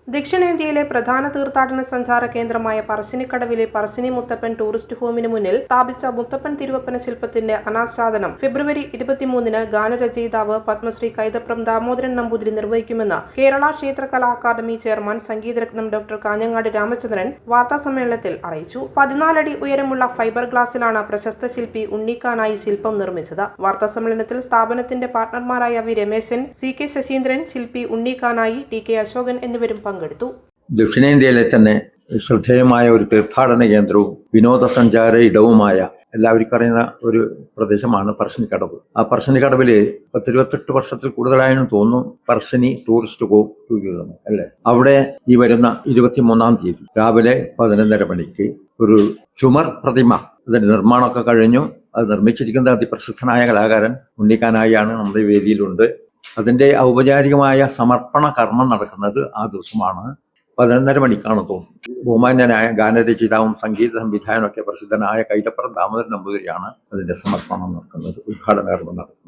ദക്ഷിണേന്ത്യയിലെ പ്രധാന തീർത്ഥാടന സഞ്ചാര കേന്ദ്രമായ പറശ്ശിനിക്കടവിലെ പറശ്ശിനി മുത്തപ്പൻ ടൂറിസ്റ്റ് ഹോമിന് മുന്നിൽ സ്ഥാപിച്ച മുത്തപ്പൻ തിരുവപ്പന ശില്പത്തിന്റെ അനാച്ഛാദനം ഫെബ്രുവരി 23-ന് ഗാനരചയിതാവ് പത്മശ്രീ കൈതപ്രം ദാമോദരൻ നമ്പൂതിരി നിർവഹിക്കുമെന്ന് കേരള ക്ഷേത്രകലാ അക്കാദമി ചെയർമാൻ സംഗീതരത്നം ഡോക്ടർ കാഞ്ഞങ്ങാട് രാമചന്ദ്രൻ വാർത്താസമ്മേളനത്തിൽ അറിയിച്ചു. 14 അടി ഉയരമുള്ള ഫൈബർ ഗ്ലാസിലാണ് പ്രശസ്ത ശില്പി ഉണ്ണിക്കാനായി ശില്പം നിർമ്മിച്ചത്. വാർത്താസമ്മേളനത്തിൽ സ്ഥാപനത്തിന്റെ പാർട്ണർമാരായ V Rameshan, C K Sasheendran, ശില്പി ഉണ്ണിക്കാനായി, ടി കെ അശോകൻ എന്നിവരും പങ്കെടുത്തു. ദക്ഷിണേന്ത്യയിലെ തന്നെ ശ്രദ്ധേയമായ ഒരു തീർത്ഥാടന കേന്ദ്രവും വിനോദസഞ്ചാര ഇടവുമായ എല്ലാവർക്കും അറിയുന്ന ഒരു പ്രദേശമാണ് പറശ്ശിനിക്കടവ്. ആ പറശ്ശിനിക്കടവില് 28 വർഷത്തിൽ കൂടുതലായെന്ന് തോന്നുന്നു പറശ്ശിനി ടൂറിസ്റ്റ് ടൂറിസം അല്ലേ. അവിടെ ഈ വരുന്ന 23-ാം തീയതി രാവിലെ 11:30 മണിക്ക് ഒരു ചുമർ പ്രതിമ, അതിന്റെ നിർമ്മാണമൊക്കെ കഴിഞ്ഞു. അത് നിർമ്മിച്ചിരിക്കുന്ന അതിപ്രസിദ്ധനായ കലാകാരൻ ഉണ്ണിക്കാനായാണ് നമ്മുടെ വേദിയിലുണ്ട്. അതിന്റെ ഔപചാരികമായ സമർപ്പണ കർമ്മം നടക്കുന്നത് ആ ദിവസമാണ്. 11:30 മണിക്കാണ് തോന്നുന്നു. ബഹുമാന്യനായ ഗാനരചയിതാവും സംഗീത സംവിധായകനൊക്കെ പ്രസിദ്ധനായ കൈതപ്രം ദാമോദരൻ നമ്പൂതിരിയാണ് അതിന്റെ സമർപ്പണം നടക്കുന്നത്, ഉദ്ഘാടന കർമ്മം നടക്കുന്നത്.